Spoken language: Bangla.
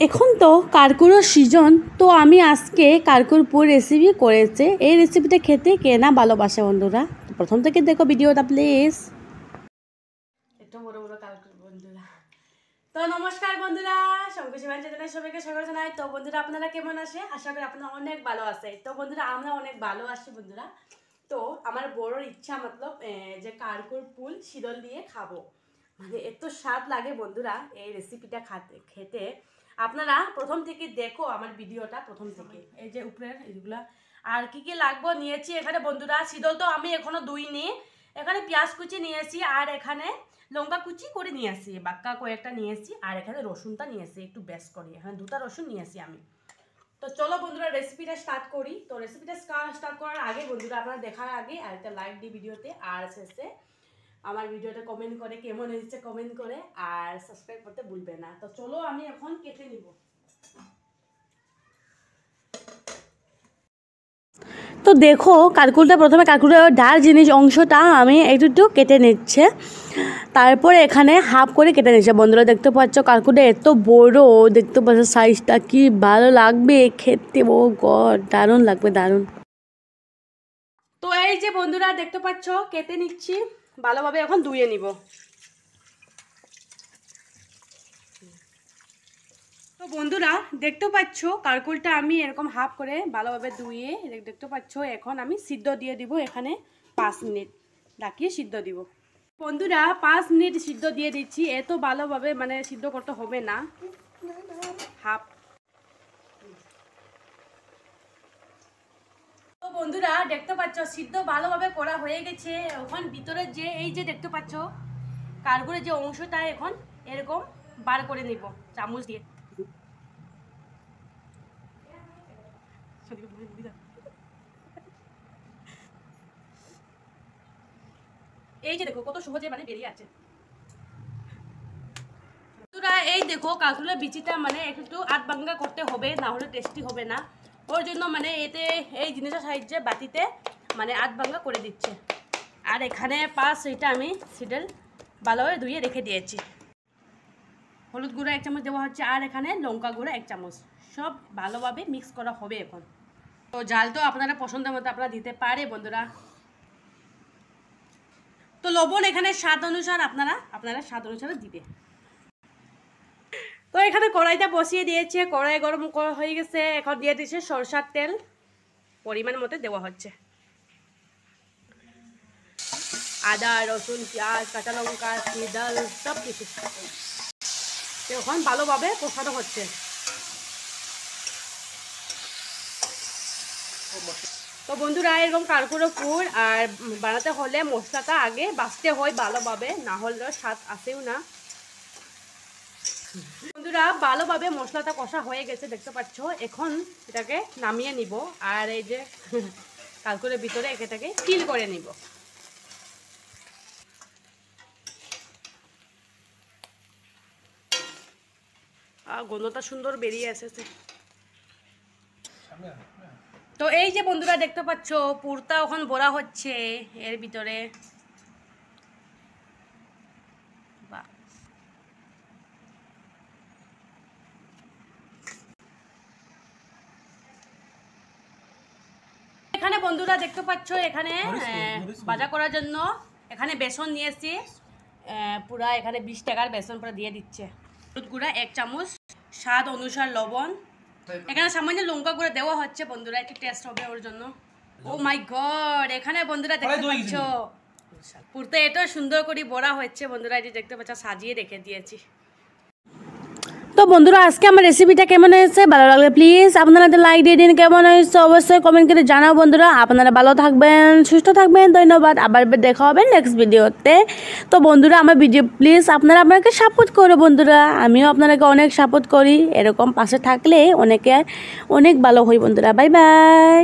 এখন তো কারকুরোর সিজন, তো আমি আজকে কারকুর পুর রেসিপি করেছে। এই রেসিপিটা খেতে কে না ভালোবাসে বন্ধুরা, প্রথম থেকে দেখো ভিডিওটা প্লিজ। একটু বড় বড় কারকুর বন্ধুরা। তো নমস্কার বন্ধুরা, শঙ্কুশী চ্যানেলে সবাইকে স্বাগত জানাই। তো বন্ধুরা আপনারা কেমন আছে? আশা করি আপনারা অনেক ভালো আছে। তো বন্ধুরা আমরা অনেক ভালো আছি বন্ধুরা। তো আমার বড় ইচ্ছা মতলব যে কারকুর পুল শীতল দিয়ে খাবো, মানে এত স্বাদ লাগে বন্ধুরা এই রেসিপিটা খেতে। আপনারা প্রথম থেকে দেখো আমার ভিডিওটা প্রথম থেকে। এই যে উপরের এইগুলা আর কি কি লাগবো নিয়েছি এখানে বন্ধুরা। শীতল তো আমি এখনো ধুইনি। এখানে পেঁয়াজ কুচি নিয়েছি, আর এখানে লঙ্কা কুচি করে নিয়েছি, বাক্কা কয়েকটা নিয়েছি, আর এখানে রসুনটা নিয়েছি একটু বেশ করে, এখানে দুটা রসুন নিয়েছি আমি। তো চলো বন্ধুরা রেসিপিটা স্টার্ট করি। তো রেসিপিটা স্টার্ট করার আগে বন্ধুরা আপনারা দেখার আগে আর একটা লাইক দিই ভিডিওতে, আর শেষে আমার ভিডিওটা কমেন্ট করে কেমন হয়েছে কমেন্ট করে, আর সাবস্ক্রাইব করতে ভুলবে না। তো চলো আমি এখন কেটে নিব। তো দেখো কারকুলটা প্রথমে কারকুলের ডার জিনিস অংশটা আমি একটু কেটে নিচ্ছে, তারপরে এখানে হাফ করে কেটে নিচ্ছে বন্ধুরা। দেখতে পাচ্ছ কারকুলটা এত বড়, দেখতে পাচ্ছ সাইজটা কি ভালো লাগবে খেতে। ও গড, দারুণ লাগবে দারুণ। তো এই যে বন্ধুরা দেখতে পাচ্ছ কেটে নিচ্ছি ভালোভাবে, এখন ধুয়ে নিব। তো বন্ধুরা দেখতে পাচ্ছ কারকুলটা আমি এরকম হাফ করে ভালোভাবে ধুয়ে দেখতে পাচ্ছ। এখন আমি সিদ্ধ দিয়ে দিব, এখানে 5 মিনিট ডাকিয়ে সিদ্ধ দিব বন্ধুরা। 5 মিনিট সিদ্ধ দিয়ে দিচ্ছি। এত ভালোভাবে মানে সিদ্ধ করতে হবে না, হাফ। তো বন্ধুরা দেখতে পাচ্ছ সিদ্ধ ভালোভাবে করা হয়ে গেছে। এখন ভিতরে যে এই যে দেখতে পাচ্ছ কারকুলের যে অংশটা এখন এরকম বার করে নিব চামচ দিয়ে। এই যে দেখো কত সহজে মানে বেরিয়ে আছে বন্ধুরা। এই দেখো কারকুলের বিচিটা মানে একটু আধ ভাঙ্গা করতে হবে, না হলে টেস্টি হবে না। ওর জন্য মানে এতে এই জিনিসের সাহায্যে বাটিতে মানে আধ ভাঙ্গা করে দিচ্ছে। আর এখানে 5-6টা আমি সিডল ভালোভাবে ধুয়ে রেখে দিয়েছি। হলুদ গুঁড়ো 1 চামচ দেওয়া হচ্ছে, আর এখানে লঙ্কা গুঁড়ো 1 চামচ। সব ভালোভাবে মিক্স করা হবে এখন। তো জাল তো আপনারা পছন্দের মতো আপনারা দিতে পারে বন্ধুরা। তো লবণ এখানে স্বাদ অনুসার আপনারা স্বাদ অনুসারে দিবে। তো এখানে কড়াইটা বসিয়ে দিয়েছে, কড়াই গরম হয়ে গেছে। এখন দিয়ে দিচ্ছে সরষার তেল, পরিমাণ মতো দেওয়া হচ্ছে। আদা রসুন পেঁয়াজ কাঁচা লঙ্কা সিডল সব কিছু এখন ভালোভাবে কষানো হচ্ছে। তো বন্ধুরা এরকম কারকুরো পুর আর বানাতে হলে মশলাটা আগে বাছতে হয় ভালোভাবে, না হলে স্বাদ আসেও না বন্ধুরা। ভালোভাবে মশলাটা কষা হয়ে গেছে দেখতে পাচ্ছ। এখন এটাকে নামিয়ে নিব, আর এই যে কারকুরের ভিতরে এটাকে ফিল করে নিব। গন্ধটা সুন্দর বেরিয়ে এসেছে। তো এই যে বন্ধুরা দেখতে পাচ্ছ পুরটা এখন ভরা হচ্ছে এর ভিতরে। এখানে বন্ধুরা দেখতে পাচ্ছ এখানে ভাজা করার জন্য এখানে বেসন নিয়েছি পুরা, এখানে 20 টাকার বেসন পুরো দিয়ে দিচ্ছে। হলুদ গুঁড়া 1 চামচ, স্বাদ অনুসার লবণ, এখানে সামান্য লঙ্কা গুঁড়া দেওয়া হচ্ছে বন্ধুরা, একটু টেস্ট হবে ওর জন্য। ও মাই গড, এখানে বন্ধুরা দেখতে পাচ্ছ পুরতে এত সুন্দর করে বড়া হচ্ছে বন্ধুরা। এই যে দেখতে পাচ্ছ সাজিয়ে রেখে দিয়েছি। তো বন্ধুরা আজকে আমার রেসিপিটা কেমন হয়েছে ভালো লাগলে প্লিজ আপনারা লাইক দিয়ে দিন। কেমন হয়েছে অবশ্যই কমেন্ট করে জানাও বন্ধুরা। আপনারা ভালো থাকবেন সুস্থ থাকবেন, ধন্যবাদ। আবার দেখা হবে নেক্সট ভিডিওতে। তো বন্ধুরা আমার ভিডিও প্লিজ আপনারা আপনাকে সাপোর্ট করো বন্ধুরা, আমিও আপনাকে অনেক সাপোর্ট করি। এরকম পাশে থাকলে অনেক ভালো হই বন্ধুরা। Bye bye.